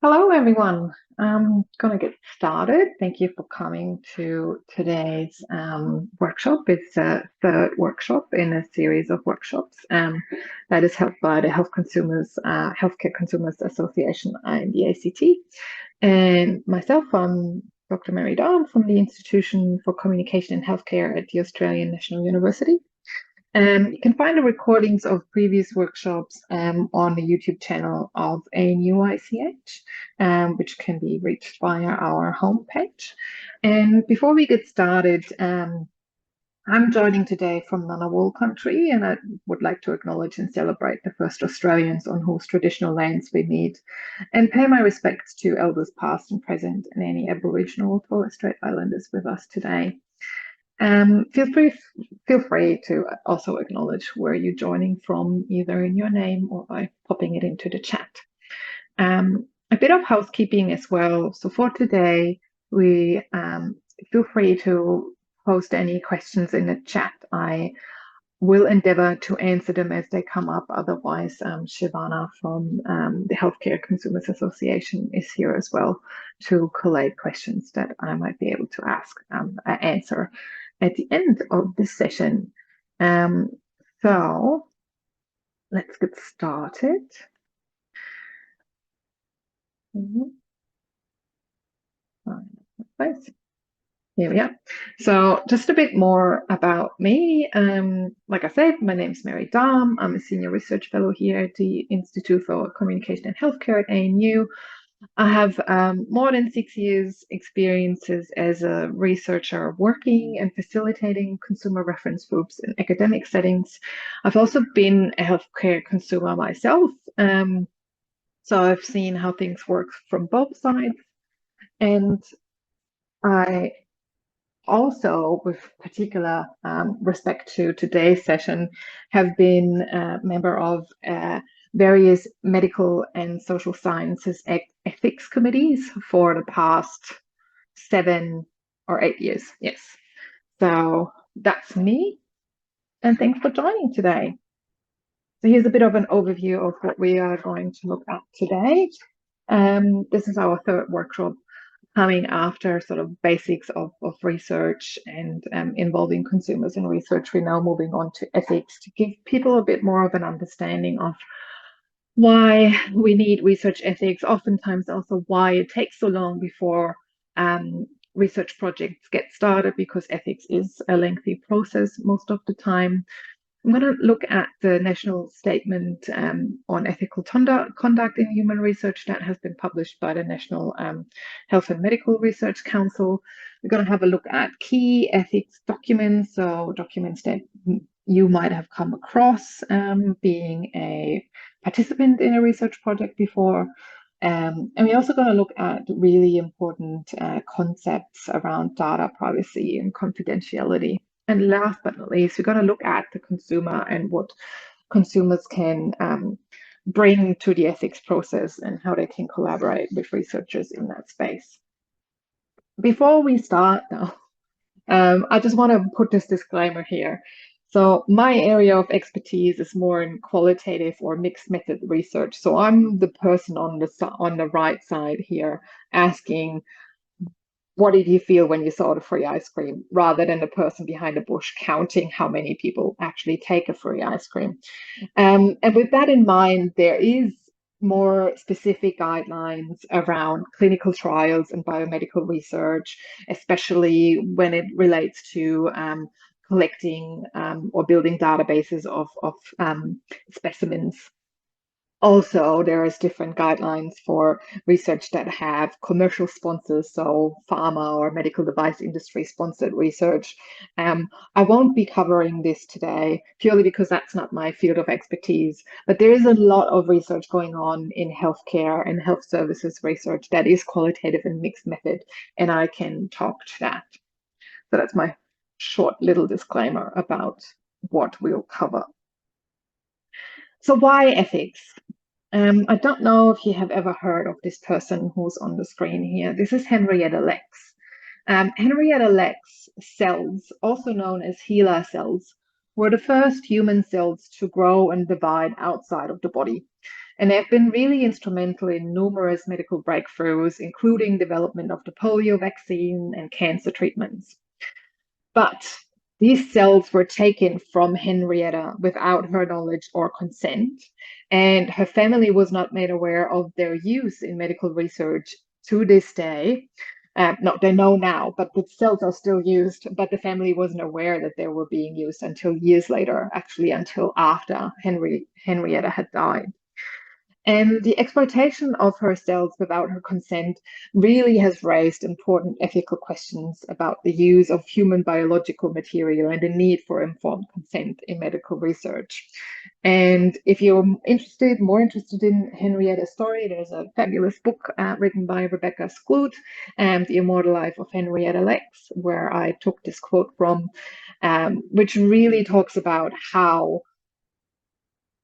Hello, everyone. I'm going to get started. Thank you for coming to today's workshop. It's the third workshop in a series of workshops that is held by the Healthcare Consumers Association and the ACT. And myself, I'm Dr. Mary Dahm from the Institution for Communication in Healthcare at the Australian National University. You can find the recordings of previous workshops on the YouTube channel of ANU-ICH, which can be reached via our homepage. And before we get started, I'm joining today from Ngunnawal country, and I would like to acknowledge and celebrate the first Australians on whose traditional lands we meet, and pay my respects to elders past and present, and any Aboriginal or Torres Strait Islanders with us today. Feel free to also acknowledge where you're joining from, either in your name or by popping it into the chat. A bit of housekeeping as well. So for today, we feel free to post any questions in the chat. I will endeavour to answer them as they come up. Otherwise, Shivana from the Healthcare Consumers Association is here as well to collate questions that I might be able to answer at the end of this session. So let's get started. Here we are. So just a bit more about me. Like I said, my name is Mary Dahm. I'm a senior research fellow here at the Institute for Communication and Healthcare at ANU. I have more than 6 years experiences as a researcher working and facilitating consumer reference groups in academic settings. I've also been a healthcare consumer myself. So I've seen how things work from both sides. And I also, with particular respect to today's session, have been a member of various medical and social sciences ethics committees for the past 7 or 8 years. Yes. So that's me. And thanks for joining today. So here's a bit of an overview of what we are going to look at today. This is our third workshop, coming after sort of basics of research and involving consumers in research. We're now moving on to ethics to give people a bit more of an understanding of why we need research ethics, oftentimes also why it takes so long before research projects get started, because ethics is a lengthy process most of the time. I'm going to look at the National Statement on Ethical Conduct in Human Research that has been published by the National Health and Medical Research Council. We're going to have a look at key ethics documents, so documents that you might have come across being a participant in a research project before. And we're also going to look at really important concepts around data privacy and confidentiality. And last but not least, we're going to look at the consumer and what consumers can bring to the ethics process and how they can collaborate with researchers in that space. Before we start though, I just want to put this disclaimer here. So my area of expertise is more in qualitative or mixed method research. So I'm the person on the right side here asking, what did you feel when you saw the free ice cream, rather than the person behind the bush counting how many people actually take a free ice cream. And with that in mind, there is more specific guidelines around clinical trials and biomedical research, especially when it relates to collecting or building databases of specimens. Also, there is different guidelines for research that have commercial sponsors, so pharma or medical device industry sponsored research. I won't be covering this today purely because that's not my field of expertise, but there is a lot of research going on in healthcare and health services research that is qualitative and mixed method, and I can talk to that. So that's my short little disclaimer about what we'll cover. So why ethics? I don't know if you have ever heard of this person who's on the screen here. This is Henrietta Lacks. Henrietta Lacks cells, also known as HeLa cells, were the first human cells to grow and divide outside of the body. And they've been really instrumental in numerous medical breakthroughs, including development of the polio vaccine and cancer treatments. But these cells were taken from Henrietta without her knowledge or consent, and her family was not made aware of their use in medical research to this day. No, they know now, but the cells are still used, but the family wasn't aware that they were being used until years later, actually until after Henrietta had died. And the exploitation of her cells without her consent really has raised important ethical questions about the use of human biological material and the need for informed consent in medical research. And if you're more interested in Henrietta's story, there's a fabulous book written by Rebecca Skloot, The Immortal Life of Henrietta Lacks, where I took this quote from, which really talks about how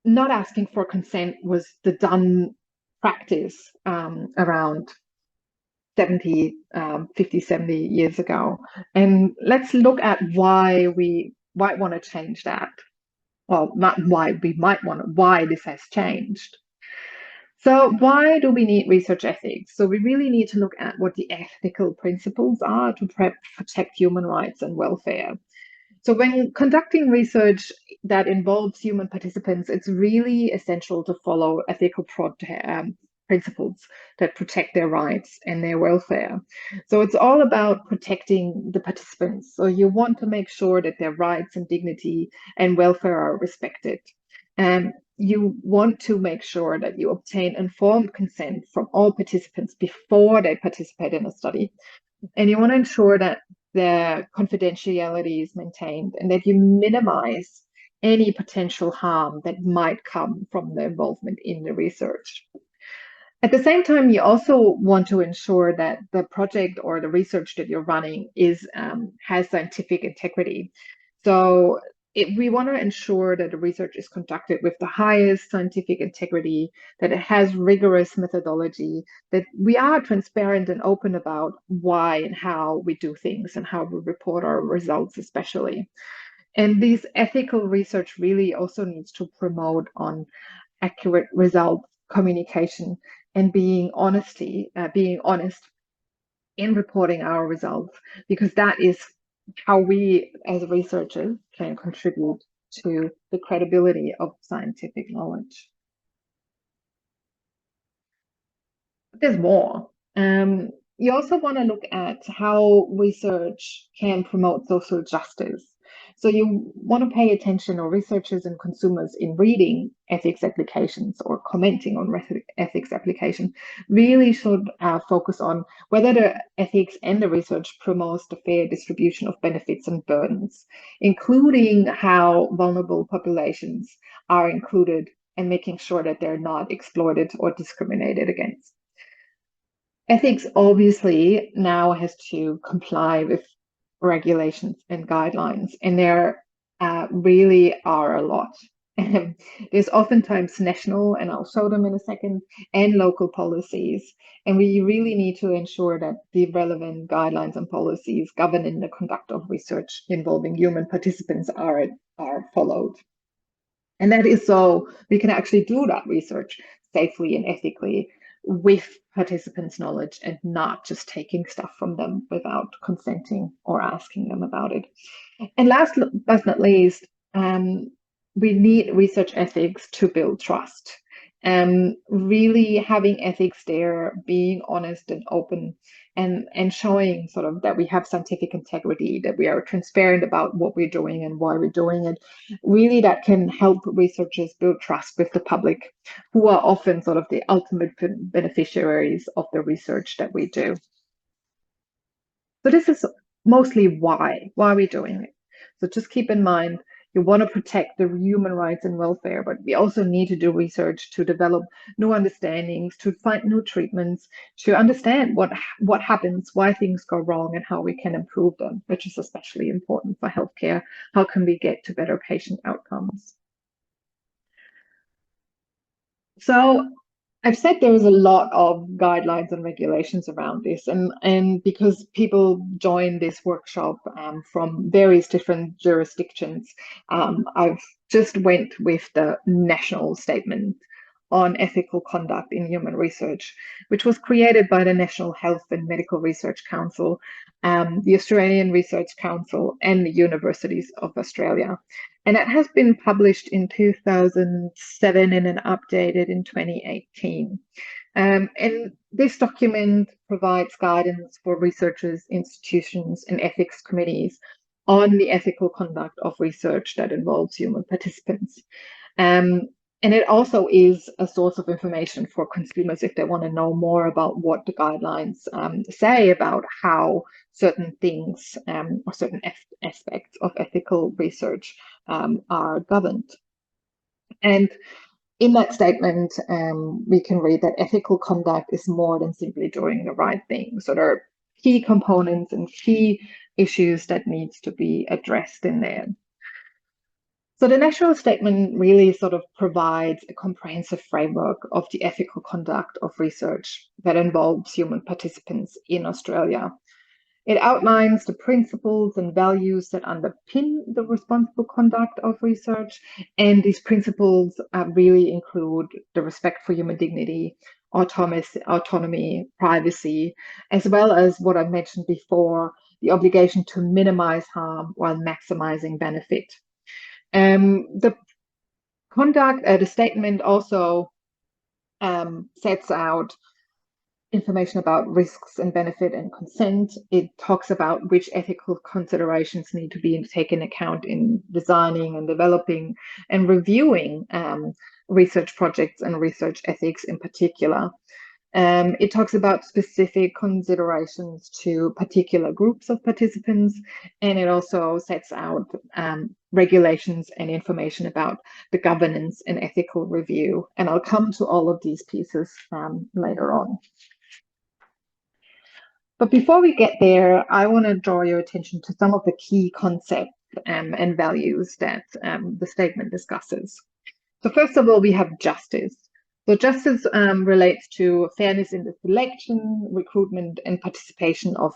not asking for consent was the done practice around 50, 70 years ago. And let's look at why we might want to change that. Well, not why we might want to, why this has changed. So why do we need research ethics? So we really need to look at what the ethical principles are to protect human rights and welfare. So when conducting research that involves human participants, it's really essential to follow ethical principles that protect their rights and their welfare. So it's all about protecting the participants. So you want to make sure that their rights and dignity and welfare are respected. And you want to make sure that you obtain informed consent from all participants before they participate in a study. And you want to ensure that the confidentiality is maintained and that you minimize any potential harm that might come from the involvement in the research. At the same time, you also want to ensure that the project or the research that you're running has scientific integrity. So we want to ensure that the research is conducted with the highest scientific integrity, that it has rigorous methodology, that we are transparent and open about why and how we do things and how we report our results, especially. And this ethical research really also needs to promote on accurate result communication and being honest in reporting our results, because that is how we as researchers can contribute to the credibility of scientific knowledge. But there's more. You also want to look at how research can promote social justice. So you want to pay attention, or researchers and consumers in reading ethics applications or commenting on ethics application really should focus on whether the ethics and the research promotes the fair distribution of benefits and burdens, including how vulnerable populations are included and making sure that they're not exploited or discriminated against. Ethics obviously now has to comply with regulations and guidelines, and there really are a lot. There's oftentimes national, and I'll show them in a second, and local policies. And we really need to ensure that the relevant guidelines and policies governing the conduct of research involving human participants are followed. And that is so we can actually do that research safely and ethically with participants' knowledge and not just taking stuff from them without consenting or asking them about it. And last but not least, we need research ethics to build trust. Really having ethics there, being honest and open, and showing sort of that we have scientific integrity, that we are transparent about what we're doing and why we're doing it. Really, that can help researchers build trust with the public, who are often sort of the ultimate beneficiaries of the research that we do. So this is mostly why we're doing it. So just keep in mind, you want to protect the human rights and welfare, but we also need to do research to develop new understandings, to find new treatments, to understand what happens, why things go wrong, and how we can improve them, which is especially important for healthcare. How can we get to better patient outcomes? So I've said there is a lot of guidelines and regulations around this, and because people join this workshop from various different jurisdictions, I've just went with the national statement on ethical conduct in human research, which was created by the National Health and Medical Research Council, the Australian Research Council, and the Universities of Australia. And it has been published in 2007 and then updated in 2018. And this document provides guidance for researchers, institutions, and ethics committees on the ethical conduct of research that involves human participants. And it also is a source of information for consumers if they want to know more about what the guidelines say about how certain things or certain aspects of ethical research are governed. And in that statement, we can read that ethical conduct is more than simply doing the right thing. So there are key components and key issues that needs to be addressed in there. So the national statement really sort of provides a comprehensive framework of the ethical conduct of research that involves human participants in Australia. It outlines the principles and values that underpin the responsible conduct of research, and these principles really include the respect for human dignity, autonomy, privacy, as well as what I mentioned before, the obligation to minimize harm while maximizing benefit. The statement also sets out information about risks and benefit and consent. It talks about which ethical considerations need to be taken account in designing and developing and reviewing research projects and research ethics in particular. It talks about specific considerations to particular groups of participants, and it also sets out regulations and information about the governance and ethical review. And I'll come to all of these pieces later on. But before we get there, I want to draw your attention to some of the key concepts and values that the statement discusses. So first of all, we have justice. So justice relates to fairness in the selection, recruitment, and participation of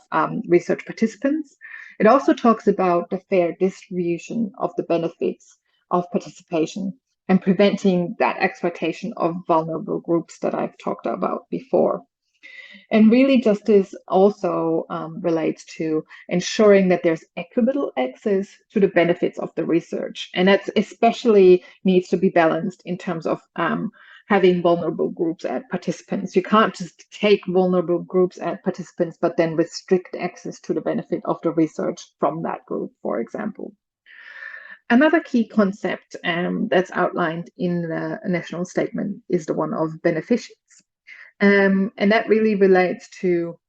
research participants. It also talks about the fair distribution of the benefits of participation and preventing that exploitation of vulnerable groups that I've talked about before. And really, justice also relates to ensuring that there's equitable access to the benefits of the research. And that's especially needs to be balanced in terms of having vulnerable groups as participants. You can't just take vulnerable groups as participants, but then restrict access to the benefit of the research from that group, for example. Another key concept that's outlined in the national statement is the one of beneficence. And that really relates to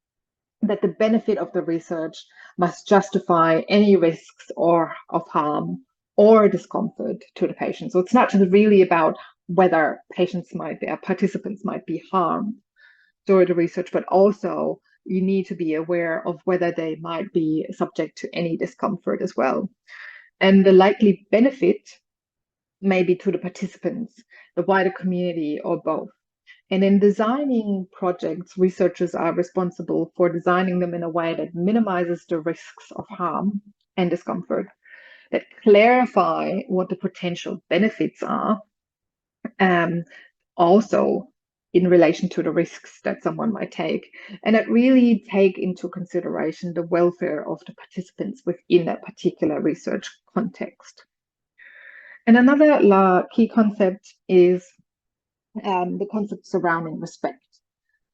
that the benefit of the research must justify any risks or of harm or discomfort to the patient. So it's not just really about whether participants might be harmed during the research, but also you need to be aware of whether they might be subject to any discomfort as well. And the likely benefit may be to the participants, the wider community, or both. And in designing projects, researchers are responsible for designing them in a way that minimizes the risks of harm and discomfort, that clarify what the potential benefits are, also in relation to the risks that someone might take, and that really take into consideration the welfare of the participants within that particular research context. And another key concept is the concept surrounding respect.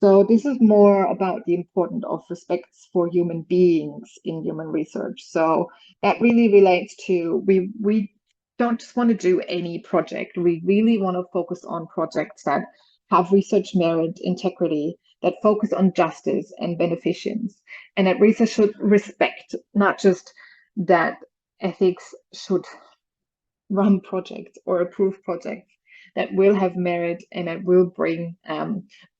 So this is more about the importance of respect for human beings in human research. So that really relates to, we don't just want to do any project. We really want to focus on projects that have research merit, integrity, that focus on justice and beneficence, and that research should respect, not just that ethics should run projects or approve projects that will have merit and that will bring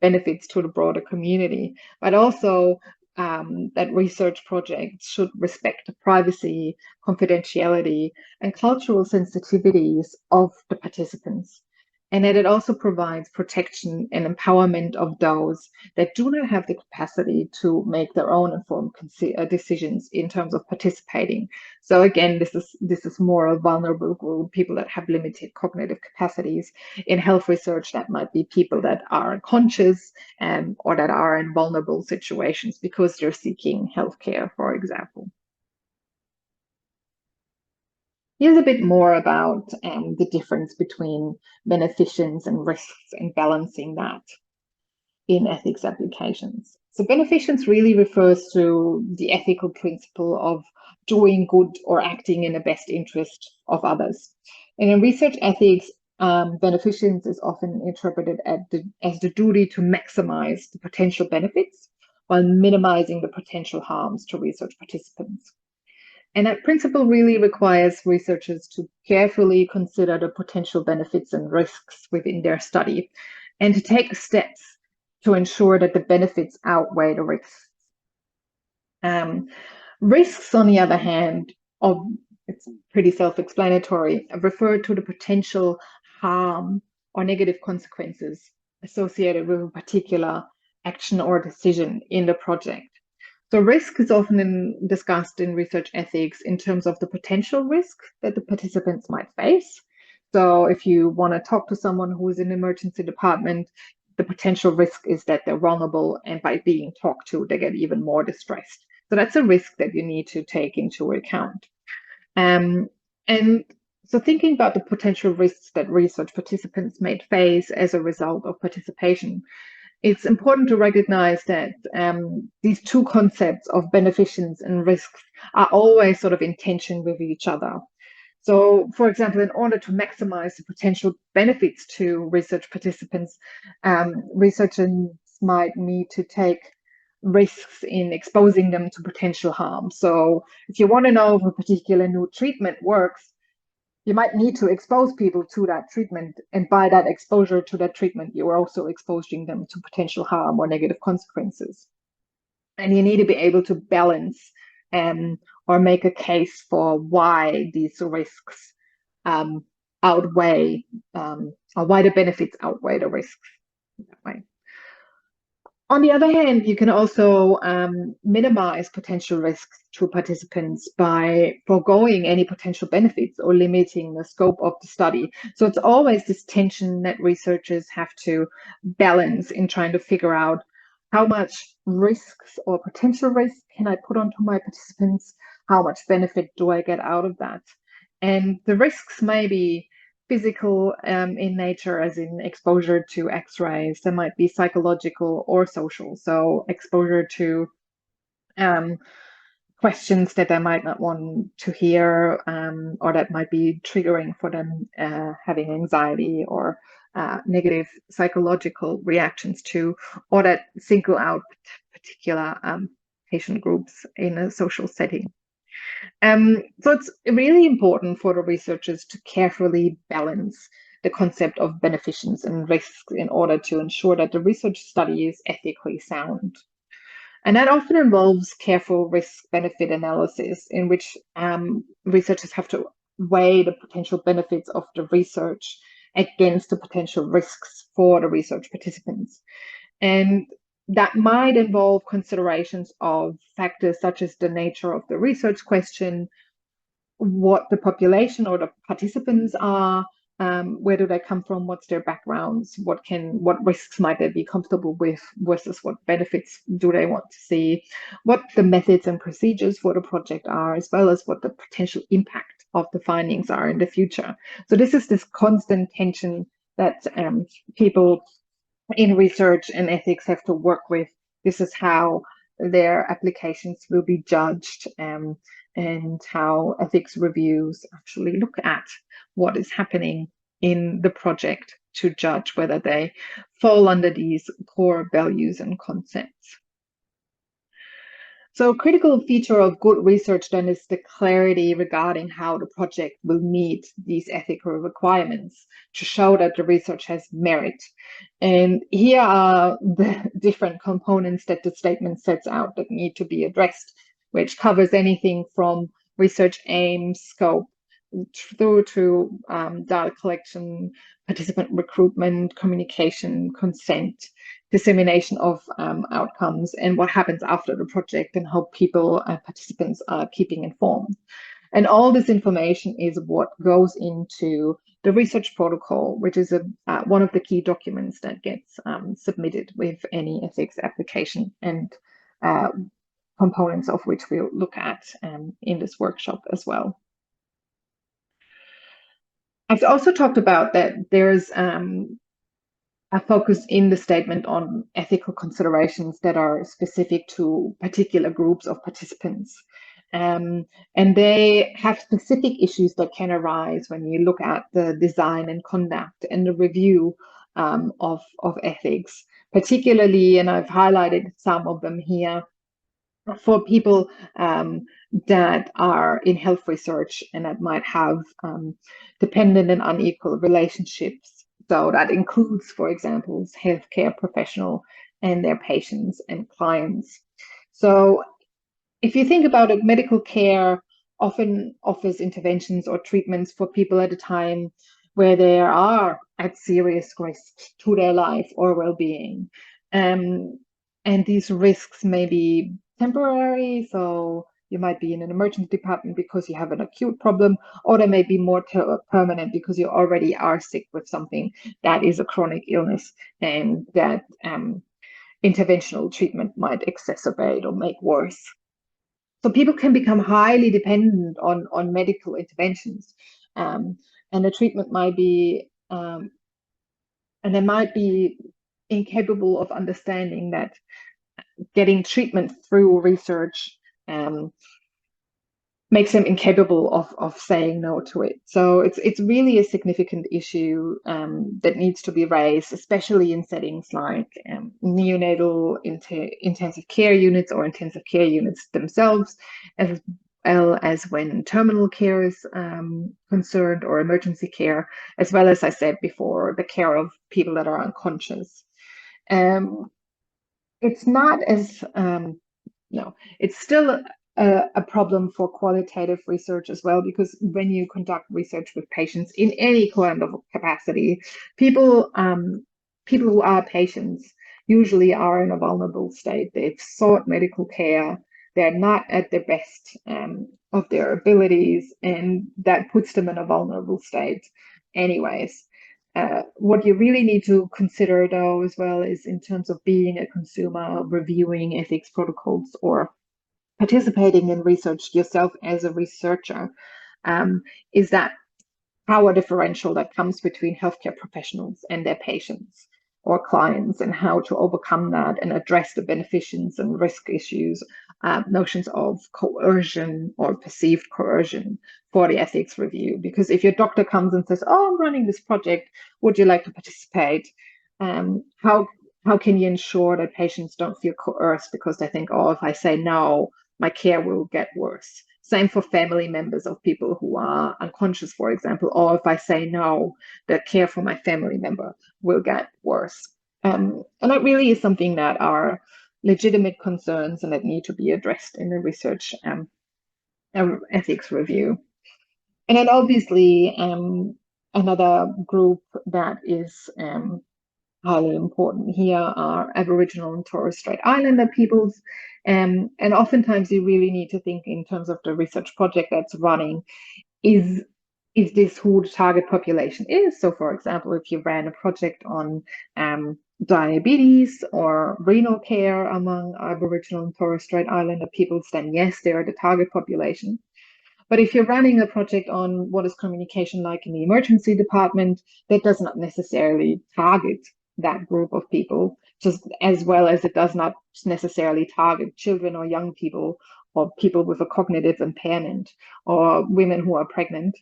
benefits to the broader community, but also that research projects should respect the privacy, confidentiality, and cultural sensitivities of the participants. and that it also provides protection and empowerment of those that do not have the capacity to make their own informed decisions in terms of participating. So again, this is more a vulnerable group, people that have limited cognitive capacities. In health research, that might be people that are unconscious or that are in vulnerable situations because they're seeking healthcare, for example. Here's a bit more about the difference between beneficence and risks and balancing that in ethics applications. So beneficence really refers to the ethical principle of doing good or acting in the best interest of others. And in research ethics, beneficence is often interpreted as the duty to maximize the potential benefits while minimizing the potential harms to research participants. And that principle really requires researchers to carefully consider the potential benefits and risks within their study and to take steps to ensure that the benefits outweigh the risks. Risks, on the other hand, it's pretty self-explanatory, refer to the potential harm or negative consequences associated with a particular action or decision in the project. So risk is often discussed in research ethics in terms of the potential risk that the participants might face. So if you want to talk to someone who is in an emergency department, the potential risk is that they're vulnerable, and by being talked to, they get even more distressed. So that's a risk that you need to take into account. And so thinking about the potential risks that research participants might face as a result of participation, it's important to recognize that these two concepts of beneficence and risks are always sort of in tension with each other. So, for example, in order to maximize the potential benefits to research participants, researchers might need to take risks in exposing them to potential harm. So, if you want to know if a particular new treatment works, you might need to expose people to that treatment, and by that exposure to that treatment, you are also exposing them to potential harm or negative consequences. And you need to be able to balance or make a case for why these risks outweigh or why the benefits outweigh the risks that way. On the other hand, you can also minimize potential risks to participants by foregoing any potential benefits or limiting the scope of the study. So it's always this tension that researchers have to balance in trying to figure out how much risks or potential risks can I put onto my participants? How much benefit do I get out of that? And the risks may be physical in nature, as in exposure to X-rays. There might be psychological or social. So exposure to questions that they might not want to hear, or that might be triggering for them, having anxiety or negative psychological reactions to, or that single out particular patient groups in a social setting. So it's really important for the researchers to carefully balance the concept of beneficence and risks in order to ensure that the research study is ethically sound. And that often involves careful risk-benefit analysis in which researchers have to weigh the potential benefits of the research against the potential risks for the research participants. And that might involve considerations of factors such as the nature of the research question, what the population or the participants are, where do they come from, what's their backgrounds, what risks might they be comfortable with versus what benefits do they want to see, what the methods and procedures for the project are, as well as what the potential impact of the findings are in the future. So this is this constant tension that people in research and ethics have to work with. This is how their applications will be judged, and how ethics reviews actually look at what is happening in the project to judge whether they fall under these core values and concepts. So a critical feature of good research then is the clarity regarding how the project will meet these ethical requirements to show that the research has merit. And here are the different components that the statement sets out that need to be addressed, which covers anything from research aim, scope, through to data collection, participant recruitment, communication, consent, dissemination of outcomes, and what happens after the project, and how people and participants are keeping informed. And all this information is what goes into the research protocol, which is one of the key documents that gets submitted with any ethics application, and components of which we'll look at in this workshop as well. I've also talked about that there's a focus in the statement on ethical considerations that are specific to particular groups of participants. And they have specific issues that can arise when you look at the design and conduct and the review of ethics, particularly, and I've highlighted some of them here, for people that are in health research and that might have dependent and unequal relationships. So that includes, for example, healthcare professional and their patients and clients. So if you think about it, medical care often offers interventions or treatments for people at a time where they are at serious risk to their life or well-being. And these risks may be temporary, so you might be in an emergency department because you have an acute problem, or they may be more permanent because you already are sick with something that is a chronic illness, and that interventional treatment might exacerbate or make worse. So people can become highly dependent on medical interventions, and the treatment might be, and they might be incapable of understanding that getting treatment through research makes them incapable of saying no to it. So it's really a significant issue that needs to be raised, especially in settings like neonatal intensive care units or intensive care units themselves, as well as when terminal care is concerned, or emergency care, as well as I said before, the care of people that are unconscious. It's not as no, it's still a problem for qualitative research as well, because when you conduct research with patients in any kind of capacity, people who are patients usually are in a vulnerable state. They've sought medical care, they're not at the best of their abilities, and that puts them in a vulnerable state anyways. What you really need to consider, though, as well, is in terms of being a consumer, reviewing ethics protocols, or participating in research yourself as a researcher, is that power differential that comes between healthcare professionals and their patients or clients, and how to overcome that and address the beneficence and risk issues, notions of coercion or perceived coercion for the ethics review. Because if your doctor comes and says, "Oh, I'm running this project, would you like to participate?" How can you ensure that patients don't feel coerced because they think, "Oh, if I say no, my care will get worse"? Same for family members of people who are unconscious, for example, or if I say no, the care for my family member will get worse. And that really is something that are legitimate concerns and that need to be addressed in the research ethics review. And then obviously another group that is highly important here are Aboriginal and Torres Strait Islander peoples. And oftentimes you really need to think in terms of the research project that's running. Is this who the target population is? So for example, if you ran a project on diabetes or renal care among Aboriginal and Torres Strait Islander peoples, then yes, they're the target population. But if you're running a project on what is communication like in the emergency department, that does not necessarily target that group of people, just as well as it does not necessarily target children or young people or people with a cognitive impairment or women who are pregnant.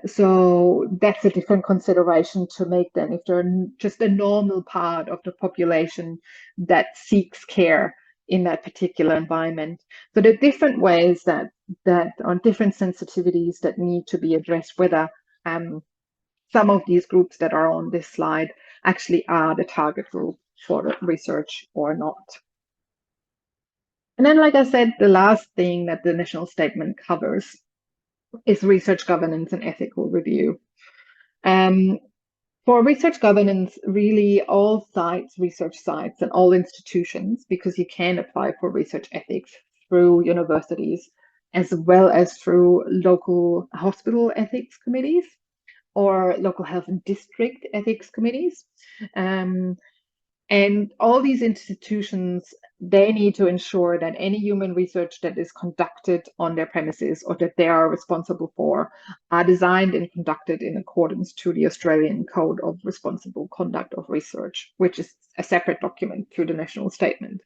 So that's a different consideration to make then if they're just a normal part of the population that seeks care in that particular environment. So there are different ways that are different sensitivities that need to be addressed, whether some of these groups that are on this slide actually are the target group for the research or not. And then, like I said, the last thing that the national statement covers is research governance and ethical review. For research governance, really all sites, research sites, and all institutions, because you can apply for research ethics through universities as well as through local hospital ethics committees or local health and district ethics committees. And all these institutions, they need to ensure that any human research that is conducted on their premises or that they are responsible for are designed and conducted in accordance to the Australian Code of Responsible Conduct of Research, which is a separate document to the national statement.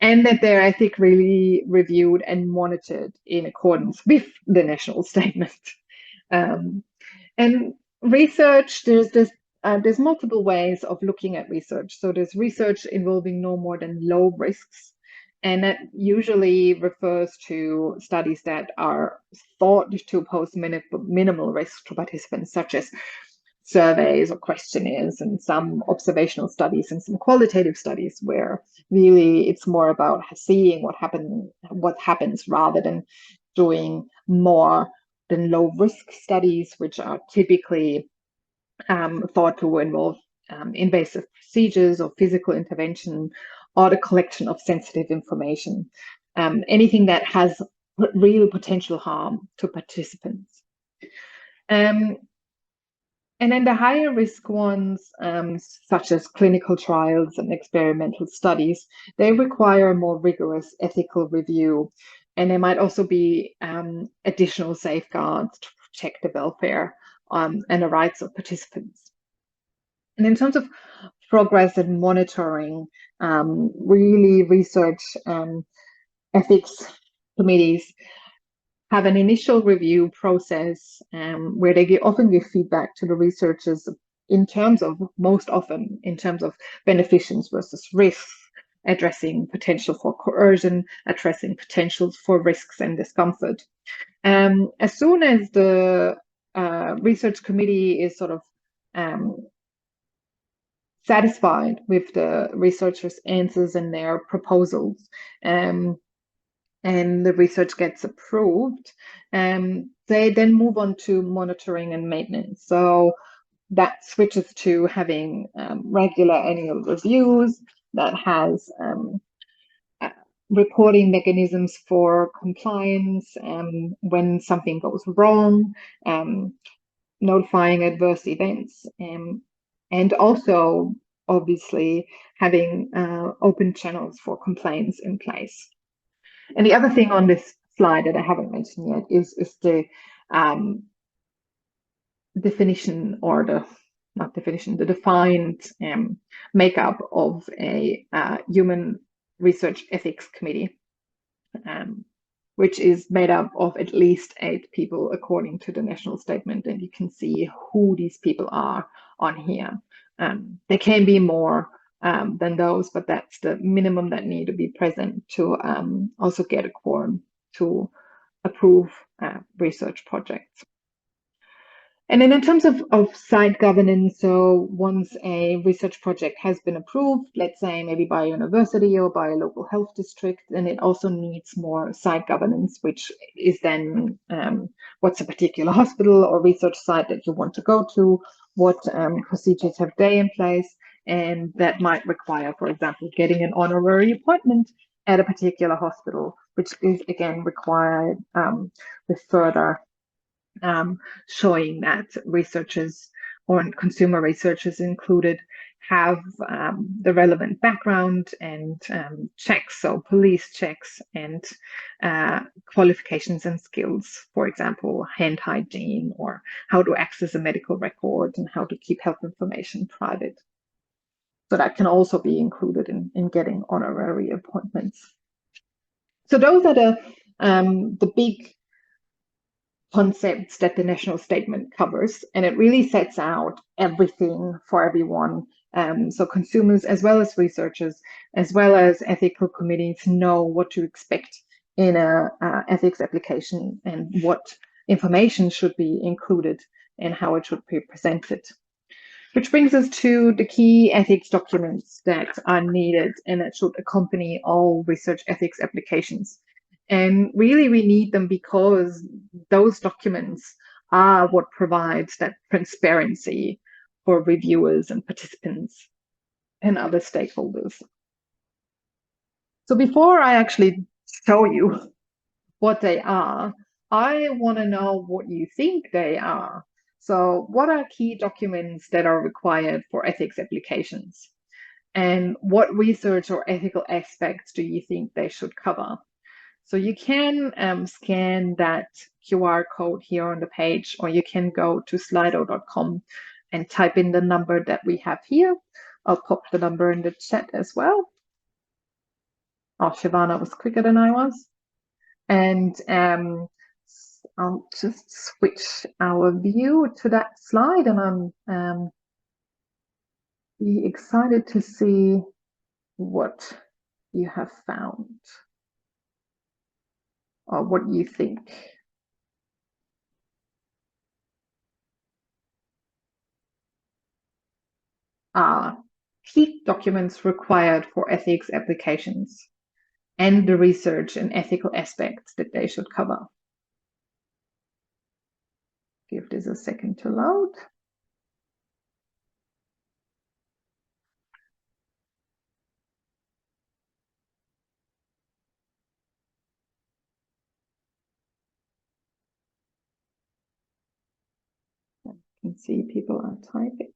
And that they're ethically reviewed and monitored in accordance with the national statement. And research, there's multiple ways of looking at research. So there's research involving no more than low risks, and that usually refers to studies that are thought to pose minimal risk to participants, such as surveys or questionnaires and some observational studies and some qualitative studies where really it's more about seeing what happens rather than doing more than low risk studies, which are typically thought to involve invasive procedures or physical intervention or the collection of sensitive information, anything that has real potential harm to participants. And then the higher risk ones, such as clinical trials and experimental studies, they require more rigorous ethical review. And there might also be additional safeguards to protect the welfare and the rights of participants. And in terms of progress and monitoring, really research ethics committees have an initial review process where they often give feedback to the researchers most often in terms of beneficence versus risks, addressing potential for coercion, addressing potentials for risks and discomfort. As soon as the research committee is sort of satisfied with the researchers' answers and their proposals, and the research gets approved, they then move on to monitoring and maintenance. So that switches to having regular annual reviews that has reporting mechanisms for compliance when something goes wrong, notifying adverse events, and also obviously having open channels for complaints in place. And the other thing on this slide that I haven't mentioned yet is the definition, or the defined makeup of a human research ethics committee, which is made up of at least 8 people according to the national statement. And you can see who these people are on here. There can be more than those, but that's the minimum that need to be present to also get a quorum to approve research projects. And then in terms of site governance, so once a research project has been approved, let's say maybe by a university or by a local health district, then it also needs more site governance, which is then what's a particular hospital or research site that you want to go to, what procedures have they in place, and that might require, for example, getting an honorary appointment at a particular hospital, which is again required with further showing that researchers or consumer researchers included have the relevant background and checks, so police checks and qualifications and skills, for example, hand hygiene or how to access a medical record and how to keep health information private. So that can also be included in getting honorary appointments. So those are the big concepts that the national statement covers, and it really sets out everything for everyone. So consumers, as well as researchers, as well as ethical committees, know what to expect in a ethics application and what information should be included and how it should be presented. Which brings us to the key ethics documents that are needed and that should accompany all research ethics applications. And really, we need them because those documents are what provides that transparency for reviewers and participants and other stakeholders. So before I actually show you what they are, I want to know what you think they are. So what are key documents that are required for ethics applications? And what research or ethical aspects do you think they should cover? So you can scan that QR code here on the page, or you can go to slido.com and type in the number that we have here. I'll pop the number in the chat as well. Oh, Shivana was quicker than I was. And I'll just switch our view to that slide, and I'm be excited to see what you have found or what you think. Key documents required for ethics applications and the research and ethical aspects that they should cover. Give this a second to load. I can see people are typing.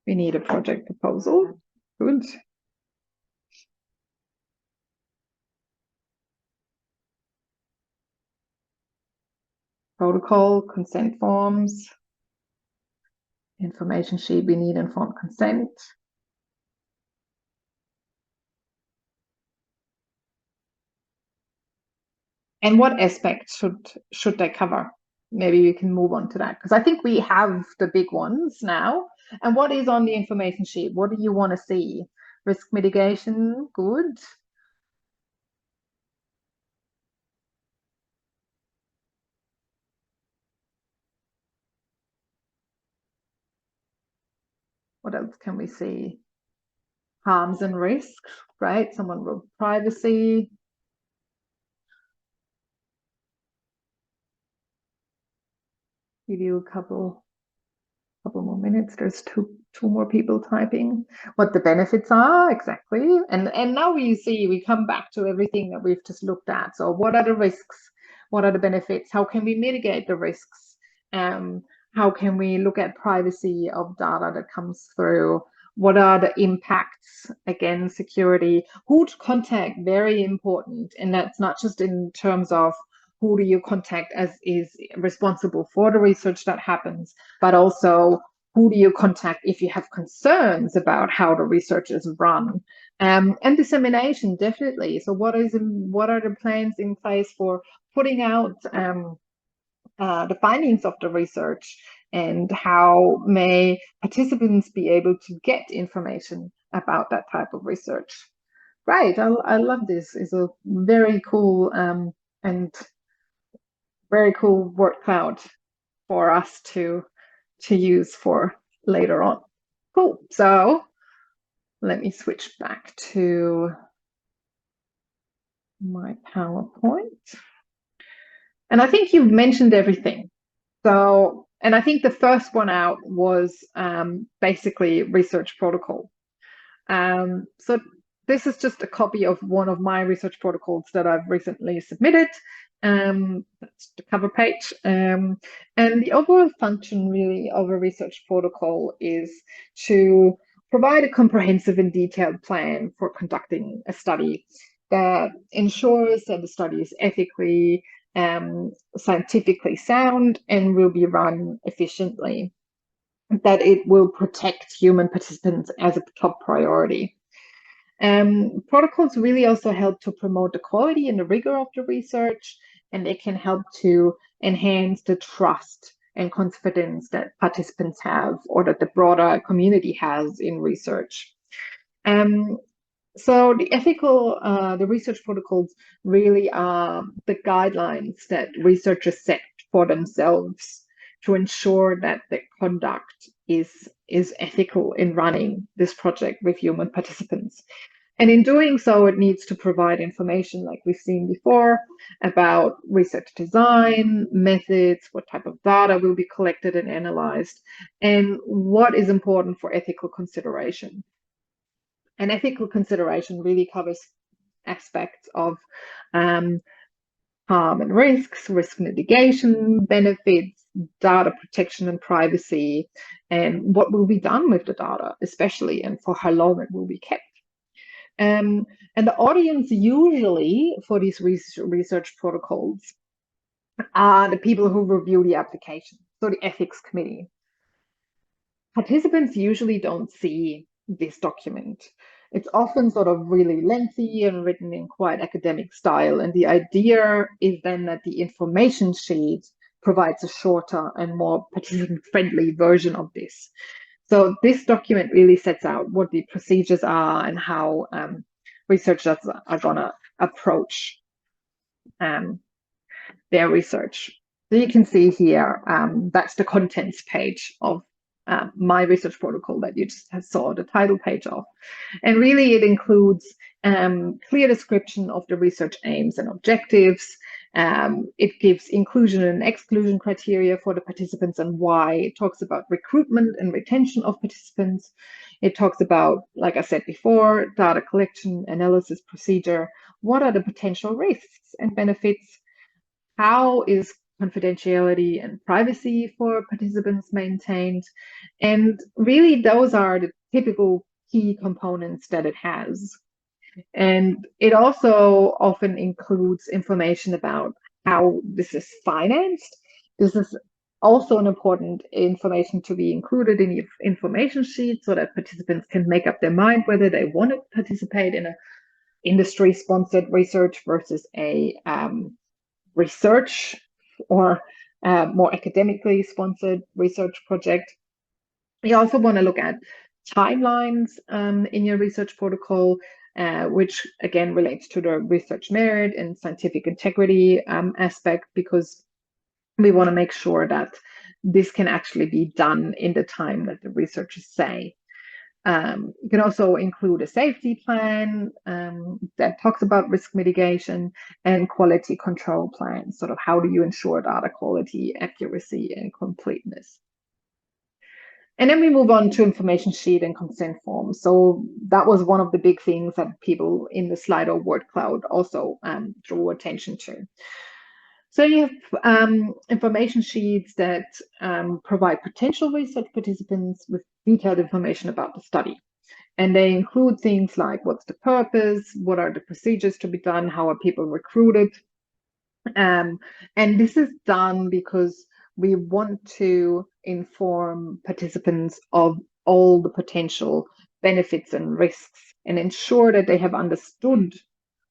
We need a project proposal. Good. Protocol, consent forms, information sheet, we need informed consent. And what aspects should they cover? Maybe you can move on to that, because I think we have the big ones now. And what is on the information sheet? What do you want to see? Risk mitigation, good. What else can we see? Harms and risks, right? Someone wrote privacy. Give you a couple more minutes. There's two more people typing. What the benefits are, exactly. And now we come back to everything that we've just looked at. So what are the risks? What are the benefits? How can we mitigate the risks? How can we look at privacy of data that comes through? What are the impacts? Again, security. Who to contact, very important. And that's not just in terms of who do you contact as is responsible for the research that happens, but also who do you contact if you have concerns about how the research is run. And dissemination, definitely. So what are the plans in place for putting out the findings of the research, and how may participants be able to get information about that type of research? Right, I love this. It's a very cool and very cool word cloud for us to use for later on. Cool. So let me switch back to my PowerPoint. And I think you've mentioned everything. So, and I think the first one out was basically research protocol. So this is just a copy of one of my research protocols that I've recently submitted. That's the cover page. And the overall function really of a research protocol is to provide a comprehensive and detailed plan for conducting a study that ensures that the study is ethically, scientifically sound, and will be run efficiently, that it will protect human participants as a top priority. Protocols really also help to promote the quality and the rigor of the research, and they can help to enhance the trust and confidence that participants have, or that the broader community has in research. So the research protocols really are the guidelines that researchers set for themselves to ensure that the conduct is ethical in running this project with human participants. And in doing so, it needs to provide information, like we've seen before, about research design, methods, what type of data will be collected and analyzed, and what is important for ethical consideration. And ethical consideration really covers aspects of harm and risks, risk mitigation, benefits, data protection and privacy, and what will be done with the data, especially, and for how long it will be kept. And the audience usually for these research protocols are the people who review the application, so the ethics committee. Participants usually don't see this document. It's often sort of really lengthy and written in quite academic style. And the idea is then that the information sheet provides a shorter and more participant-friendly version of this. So this document really sets out what the procedures are and how researchers are going to approach their research. So you can see here, that's the contents page of my research protocol that you just saw the title page of. And really it includes clear description of the research aims and objectives. It gives inclusion and exclusion criteria for the participants and why. It talks about recruitment and retention of participants. It talks about, like I said before, data collection, analysis procedure. What are the potential risks and benefits? How is confidentiality and privacy for participants maintained? And really, those are the typical key components that it has. And it also often includes information about how this is financed. This is also an important information to be included in the information sheet so that participants can make up their mind whether they want to participate in an industry-sponsored research versus a research or more academically sponsored research project. You also want to look at timelines in your research protocol, which again relates to the research merit and scientific integrity aspect, because we want to make sure that this can actually be done in the time that the researchers say. You can also include a safety plan that talks about risk mitigation and quality control plans, sort of how do you ensure data quality, accuracy, and completeness. And then we move on to information sheet and consent form. So that was one of the big things that people in the Slido word cloud also drew attention to. So you have information sheets that provide potential research participants with detailed information about the study. And they include things like what's the purpose, what are the procedures to be done, how are people recruited. And this is done because we want to inform participants of all the potential benefits and risks and ensure that they have understood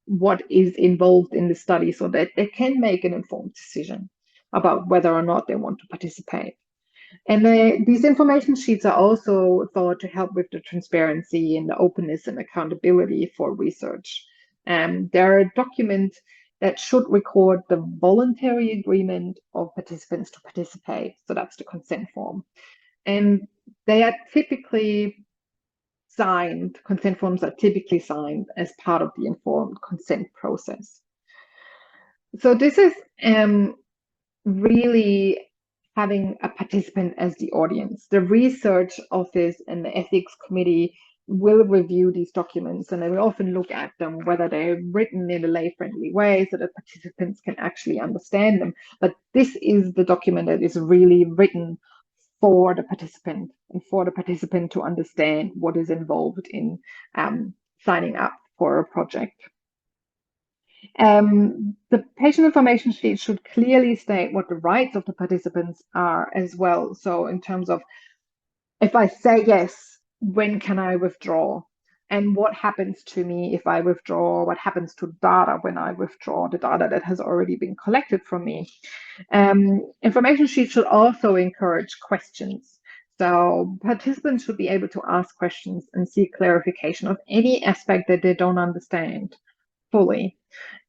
what is involved in the study so that they can make an informed decision about whether or not they want to participate. And these information sheets are also thought to help with the transparency and the openness and accountability for research. They're a document that should record the voluntary agreement of participants to participate. So that's the consent form. And they are typically signed, consent forms are typically signed as part of the informed consent process. So this is really having a participant as the audience. The research office and the ethics committee will review these documents, and they will often look at them, whether they're written in a lay-friendly way so that participants can actually understand them. But this is the document that is really written for the participant and for the participant to understand what is involved in signing up for a project. The patient information sheet should clearly state what the rights of the participants are as well. So in terms of, if I say yes, when can I withdraw? And what happens to me if I withdraw? What happens to data when I withdraw, the data that has already been collected from me? Information sheet should also encourage questions. So participants should be able to ask questions and seek clarification of any aspect that they don't understand fully.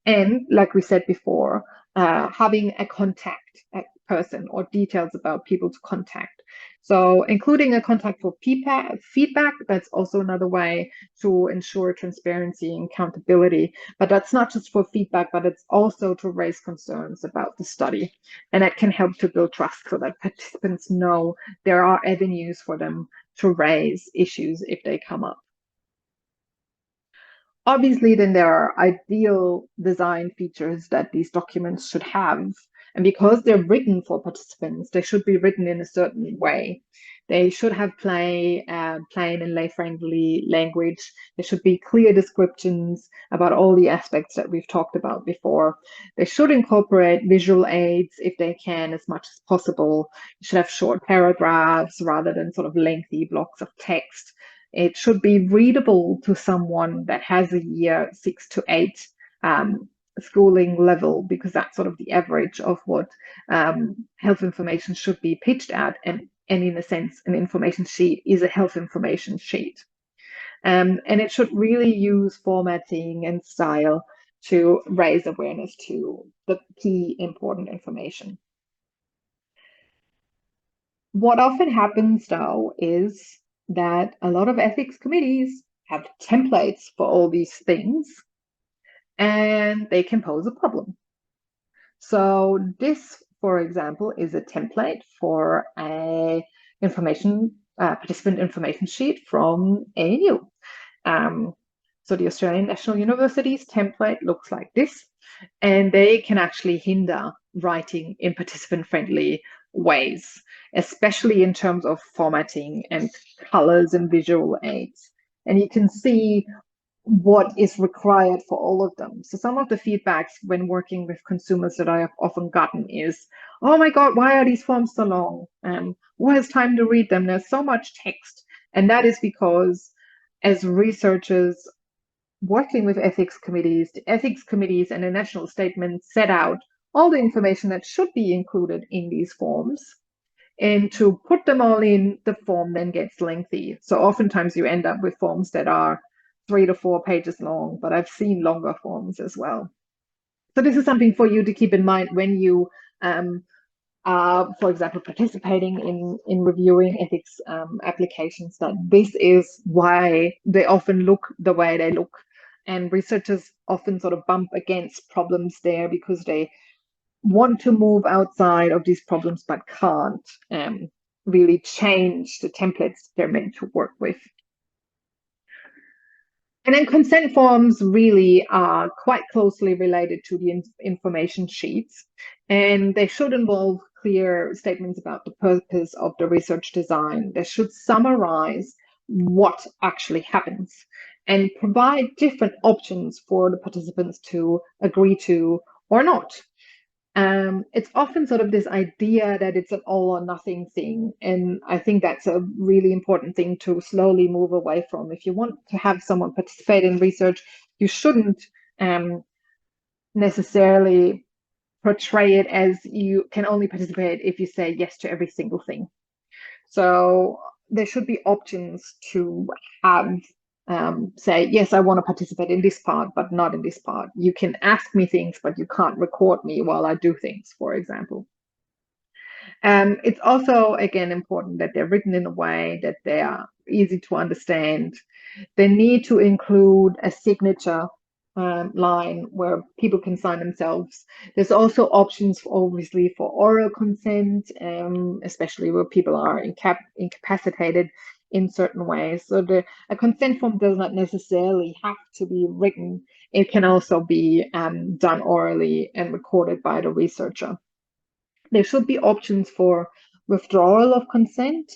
And like we said before, having a contact person or details about people to contact. So including a contact for feedback, that's also another way to ensure transparency and accountability. But that's not just for feedback, but it's also to raise concerns about the study. And that can help to build trust so that participants know there are avenues for them to raise issues if they come up. Obviously, then there are ideal design features that these documents should have. And because they're written for participants, they should be written in a certain way. They should have plain and lay-friendly language. There should be clear descriptions about all the aspects that we've talked about before. They should incorporate visual aids if they can, as much as possible. You should have short paragraphs rather than sort of lengthy blocks of text. It should be readable to someone that has a year 6 to 8 schooling level, because that's sort of the average of what health information should be pitched at. And in a sense, an information sheet is a health information sheet. And it should really use formatting and style to raise awareness to the key important information. What often happens, though, is that a lot of ethics committees have templates for all these things, and they can pose a problem. So this, for example, is a template for a participant information sheet from ANU. So the Australian National University's template looks like this, and they can actually hinder writing in participant-friendly ways, especially in terms of formatting and colors and visual aids. And you can see what is required for all of them. So some of the feedbacks when working with consumers that I have often gotten is, oh my God, why are these forms so long? Who has time to read them? There's so much text. And that is because as researchers working with ethics committees, the ethics committees and the national statement set out all the information that should be included in these forms. And to put them all in, the form then gets lengthy. So oftentimes you end up with forms that are 3 to 4 pages long, but I've seen longer forms as well. So this is something for you to keep in mind when you are, for example, participating in reviewing ethics applications, that this is why they often look the way they look. And researchers often sort of bump against problems there because they want to move outside of these problems but can't really change the templates they're meant to work with. And then consent forms really are quite closely related to the information sheets, and they should involve clear statements about the purpose of the research design. They should summarize what actually happens and provide different options for the participants to agree to or not. It's often sort of this idea that it's an all or nothing thing. And I think that's a really important thing to slowly move away from. If you want to have someone participate in research, you shouldn't necessarily portray it as you can only participate if you say yes to every single thing. So there should be options to have say, yes, I want to participate in this part, but not in this part. You can ask me things, but you can't record me while I do things, for example. It's also, again, important that they're written in a way that they are easy to understand. They need to include a signature line where people can sign themselves. There's also options, obviously, for oral consent, especially where people are incapacitated in certain ways. So a consent form does not necessarily have to be written. It can also be done orally and recorded by the researcher. There should be options for withdrawal of consent,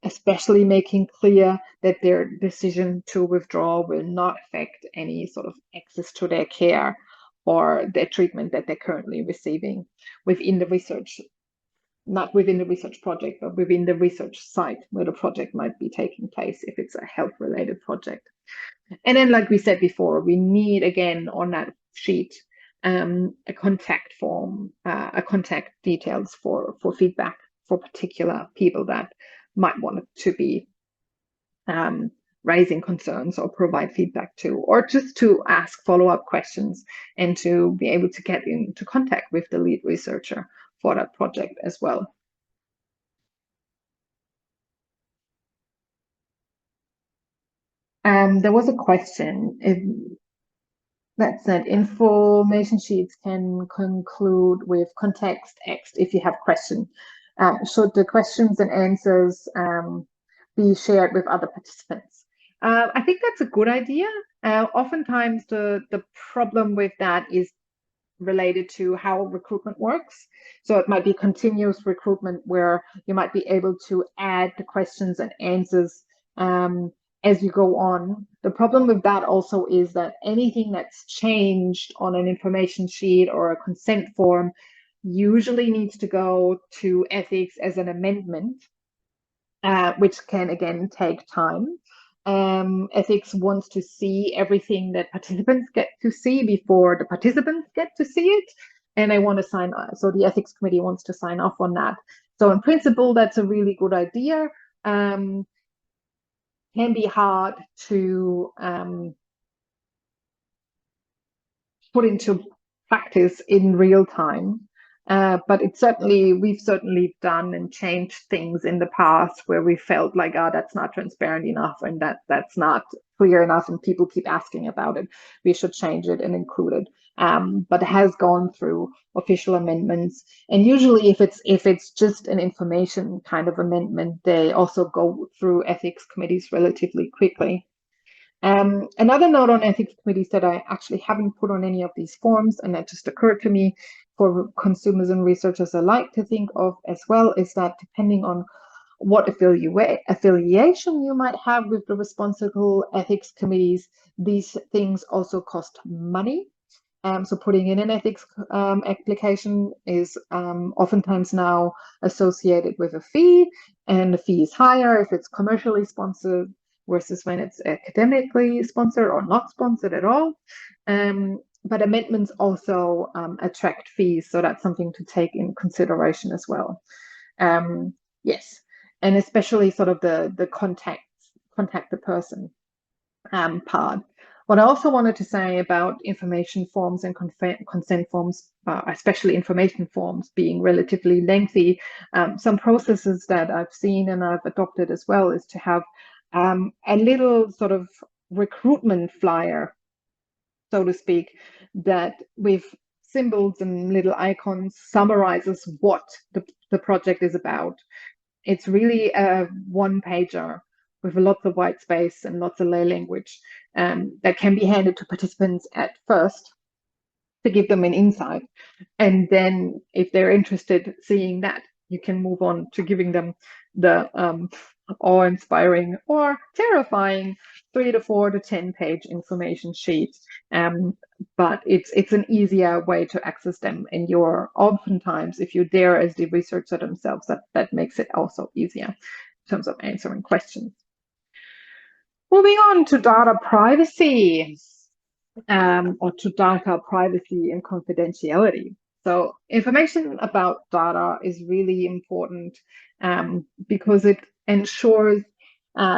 especially making clear that their decision to withdraw will not affect any sort of access to their care or their treatment that they're currently receiving within the research, not within the research project, but within the research site where the project might be taking place if it's a health-related project. And then, like we said before, we need, again, on that sheet, a contact form, a contact details for feedback for particular people that might want to be raising concerns or provide feedback to, or just to ask follow-up questions and to be able to get into contact with the lead researcher for that project as well. There was a question that said information sheets can conclude with context X if you have questions. Should the questions and answers be shared with other participants? I think that's a good idea. Oftentimes the problem with that is related to how recruitment works. So it might be continuous recruitment where you might be able to add the questions and answers as you go on. The problem with that also is that anything that's changed on an information sheet or a consent form usually needs to go to ethics as an amendment, which can again take time. Ethics wants to see everything that participants get to see before the participants get to see it, and they want to sign off. So the ethics committee wants to sign off on that. So in principle, that's a really good idea. Can be hard to put into practice in real time. But we've certainly done and changed things in the past where we felt like, that's not transparent enough and that's not clear enough and people keep asking about it. We should change it and include it. But it has gone through official amendments. And usually if it's just an information kind of amendment, they also go through ethics committees relatively quickly. Another note on ethics committees that I actually haven't put on any of these forms, and that just occurred to me for consumers and researchers I like to think of as well, is that depending on what affiliation you might have with the responsible ethics committees, these things also cost money. So putting in an ethics application is oftentimes now associated with a fee, and the fee is higher if it's commercially sponsored versus when it's academically sponsored or not sponsored at all. But amendments also attract fees, so that's something to take in consideration as well. Yes, and especially sort of the contact the person part. What I also wanted to say about information forms and consent forms, especially information forms being relatively lengthy, some processes that I've seen and I've adopted as well is to have a little sort of recruitment flyer, so to speak, that with symbols and little icons summarizes what the project is about. It's really a one-pager with lots of white space and lots of lay language that can be handed to participants at first to give them an insight. And then if they're interested seeing that, you can move on to giving them the awe-inspiring or terrifying 3 to 4 to 10 page information sheet. But it's an easier way to access them, and oftentimes, if you're there as the researcher themselves, that makes it also easier in terms of answering questions. Moving on to data privacy, or to data privacy and confidentiality. So information about data is really important because it ensures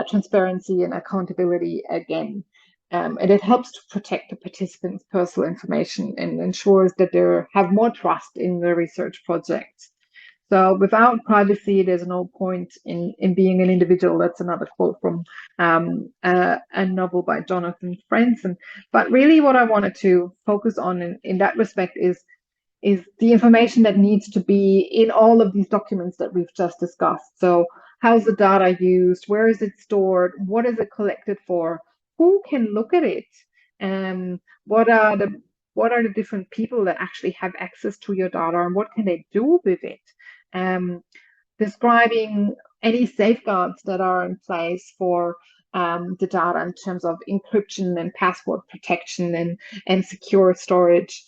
transparency and accountability again. And it helps to protect the participants' personal information and ensures that they have more trust in the research project. So without privacy, there's no point in being an individual. That's another quote from a novel by Jonathan Franzen. But really what I wanted to focus on in that respect is the information that needs to be in all of these documents that we've just discussed. So how's the data used? Where is it stored? What is it collected for? Who can look at it? What are the different people that actually have access to your data, and what can they do with it? Describing any safeguards that are in place for the data in terms of encryption and password protection and secure storage.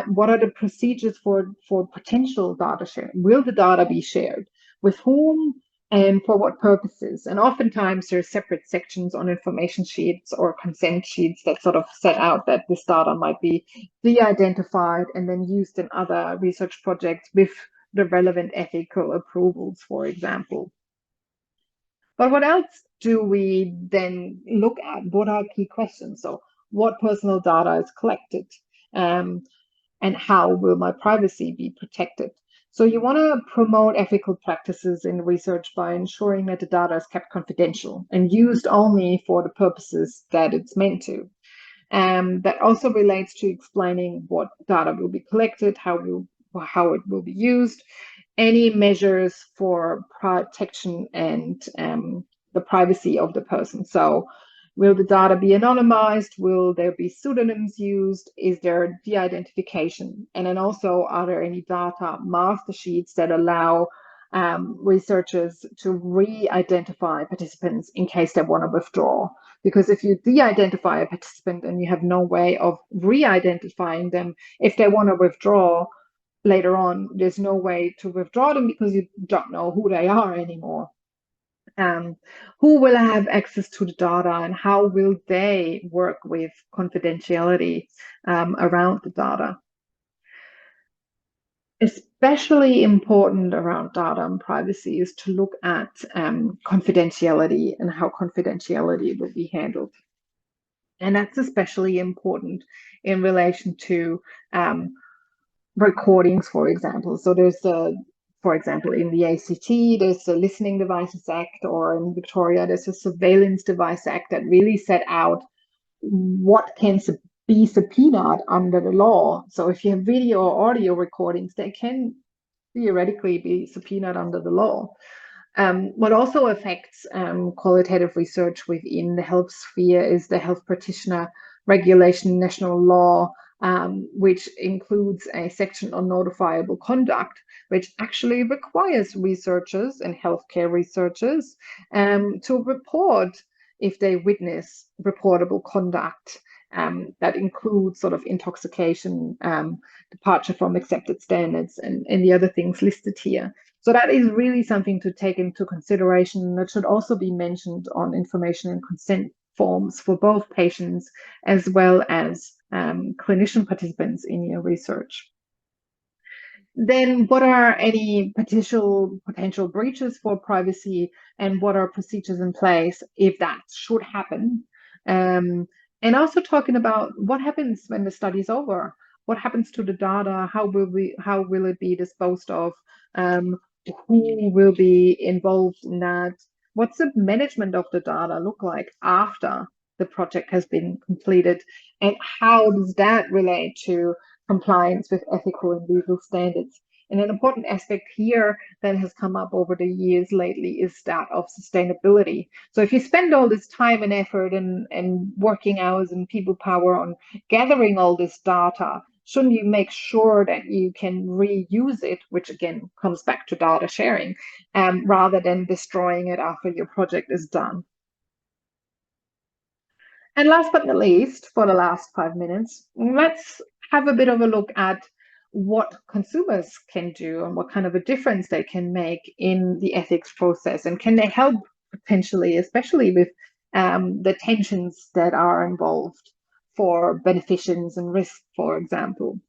What are the procedures for potential data sharing? Will the data be shared? With whom and for what purposes? And oftentimes there are separate sections on information sheets or consent sheets that sort of set out that this data might be de-identified and then used in other research projects with the relevant ethical approvals, for example. But what else do we then look at? What are key questions? So what personal data is collected? And how will my privacy be protected? So you want to promote ethical practices in research by ensuring that the data is kept confidential and used only for the purposes that it's meant to. That also relates to explaining what data will be collected, how it will be used, any measures for protection and the privacy of the person. So will the data be anonymized? Will there be pseudonyms used? Is there de-identification? And then also, are there any data master sheets that allow researchers to re-identify participants in case they want to withdraw? Because if you de-identify a participant and you have no way of re-identifying them, if they want to withdraw later on, there's no way to withdraw them because you don't know who they are anymore. Who will have access to the data and how will they work with confidentiality around the data? Especially important around data and privacy is to look at confidentiality and how confidentiality will be handled. And that's especially important in relation to recordings, for example. So there's for example, in the ACT, there's the Listening Devices Act, or in Victoria, there's a Surveillance Device Act that really set out what can be subpoenaed under the law. So if you have video or audio recordings, they can theoretically be subpoenaed under the law. What also affects qualitative research within the health sphere is the Health Practitioner Regulation National Law, which includes a section on notifiable conduct, which actually requires researchers and healthcare researchers to report if they witness reportable conduct that includes sort of intoxication, departure from accepted standards, and the other things listed here. So that is really something to take into consideration. That should also be mentioned on information and consent forms for both patients as well as clinician participants in your research. Then what are any potential breaches for privacy, and what are procedures in place if that should happen? And also talking about what happens when the study is over. What happens to the data? How will it be disposed of? Who will be involved in that? What's the management of the data look like after the project has been completed? And how does that relate to compliance with ethical and legal standards? And an important aspect here that has come up over the years lately is that of sustainability. So if you spend all this time and effort and working hours and people power on gathering all this data, shouldn't you make sure that you can reuse it, which again comes back to data sharing, rather than destroying it after your project is done? And last but not least, for the last 5 minutes, let's have a bit of a look at what consumers can do and what kind of a difference they can make in the ethics process. And can they help potentially, especially with the tensions that are involved for beneficiaries and risk, for example.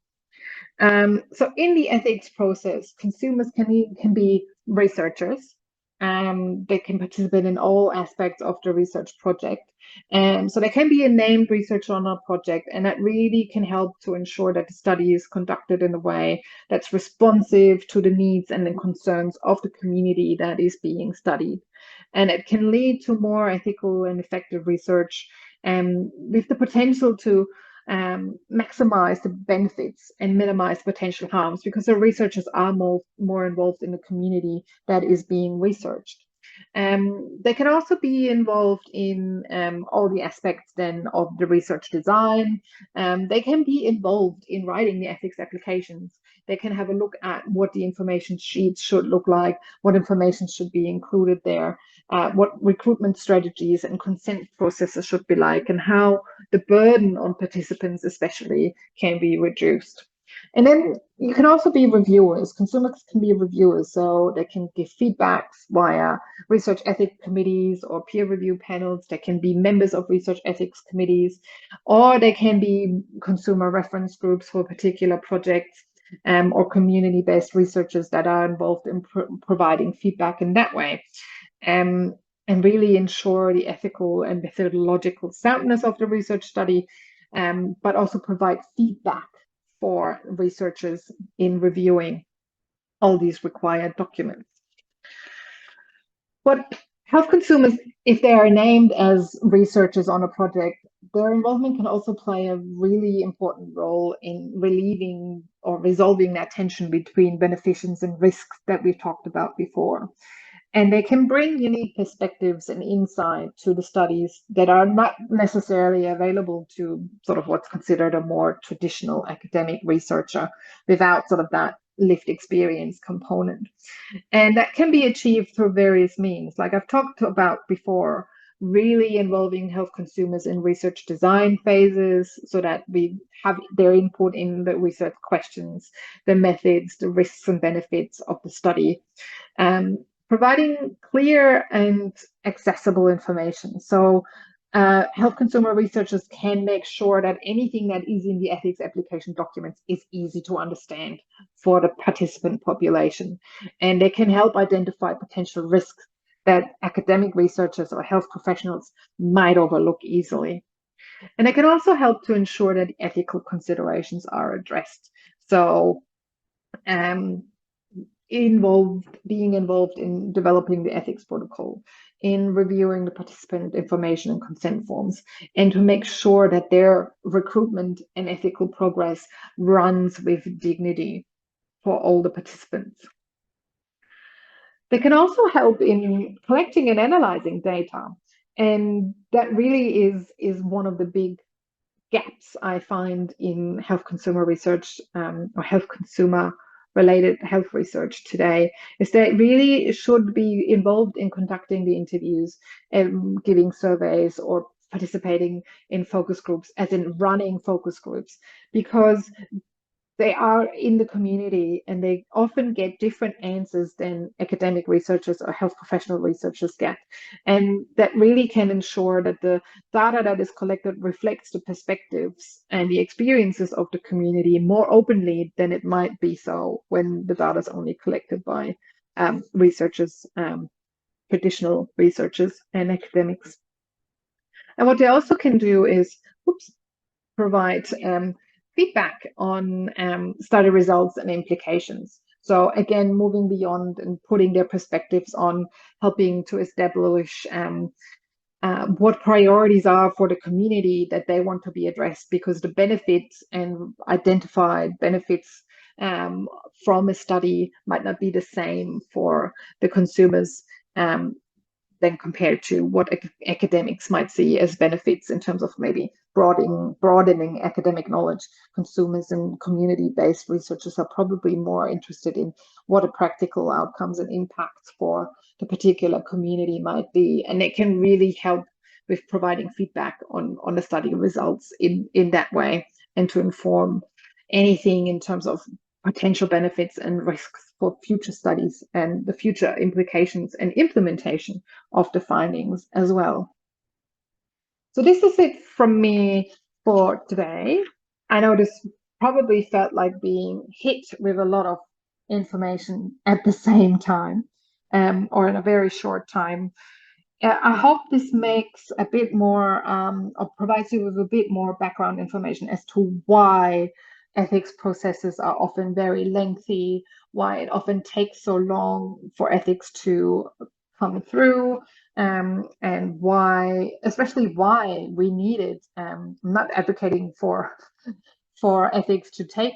So in the ethics process, consumers can be researchers. They can participate in all aspects of the research project. So they can be a named researcher on a project, and that really can help to ensure that the study is conducted in a way that's responsive to the needs and the concerns of the community that is being studied. And it can lead to more ethical and effective research, with the potential to maximize the benefits and minimize potential harms, because the researchers are more involved in the community that is being researched. They can also be involved in all the aspects then of the research design. They can be involved in writing the ethics applications. They can have a look at what the information sheets should look like, what information should be included there, what recruitment strategies and consent processes should be like, and how the burden on participants especially can be reduced. And then you can also be reviewers. Consumers can be reviewers, so they can give feedbacks via research ethics committees or peer review panels. They can be members of research ethics committees, or they can be consumer reference groups for particular projects, or community-based researchers that are involved in providing feedback in that way. And really ensure the ethical and methodological soundness of the research study, but also provide feedback for researchers in reviewing. all these required documents. But health consumers, if they are named as researchers on a project, their involvement can also play a really important role in relieving or resolving that tension between beneficence and risks that we've talked about before. And they can bring unique perspectives and insight to the studies that are not necessarily available to sort of what's considered a more traditional academic researcher without sort of that lived experience component. And that can be achieved through various means. Like I've talked about before, really involving health consumers in research design phases so that we have their input in the research questions, the methods, the risks and benefits of the study. Providing clear and accessible information. So health consumer researchers can make sure that anything that is in the ethics application documents is easy to understand for the participant population. And they can help identify potential risks that academic researchers or health professionals might overlook easily. And it can also help to ensure that ethical considerations are addressed. So being involved in developing the ethics protocol, in reviewing the participant information and consent forms, and to make sure that their recruitment and ethical progress runs with dignity for all the participants. They can also help in collecting and analyzing data. And that really is one of the big gaps I find in health consumer research or health consumer related health research today, is that really should be involved in conducting the interviews and giving surveys or participating in focus groups, as in running focus groups, because they are in the community and they often get different answers than academic researchers or health professional researchers get. And that really can ensure that the data that is collected reflects the perspectives and the experiences of the community more openly than it might be so when the data is only collected by researchers, traditional researchers and academics. And what they also can do is, provide feedback on study results and implications. So again, moving beyond and putting their perspectives on helping to establish what priorities are for the community that they want to be addressed, because the benefits and identified benefits from a study might not be the same for the consumers than compared to what academics might see as benefits in terms of maybe broadening academic knowledge. Consumers and community-based researchers are probably more interested in what the practical outcomes and impacts for the particular community might be, and it can really help with providing feedback on the study results in that way, and to inform anything in terms of potential benefits and risks for future studies and the future implications and implementation of the findings as well. So this is it from me for today. I know this probably felt like being hit with a lot of information at the same time, or in a very short time. I hope this makes a bit more, or provides you with a bit more background information as to why ethics processes are often very lengthy, why it often takes so long for ethics to come through, and why, especially why we need it. I'm not advocating for ethics to take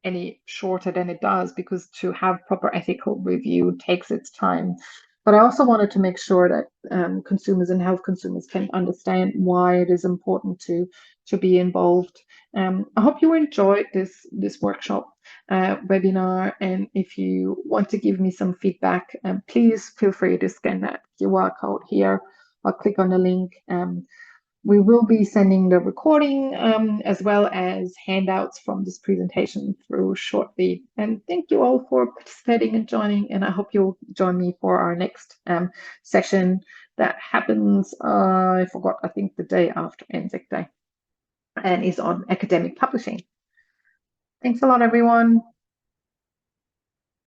any shorter than it does, because to have proper ethical review takes its time. But I also wanted to make sure that consumers and health consumers can understand why it is important to be involved. I hope you enjoyed this workshop webinar, and if you want to give me some feedback, please feel free to scan that QR code here or click on the link. We will be sending the recording as well as handouts from this presentation through shortly. And thank you all for participating and joining. And I hope you'll join me for our next session that happens, I forgot, I think the day after Anzac Day, and is on academic publishing. Thanks a lot, everyone.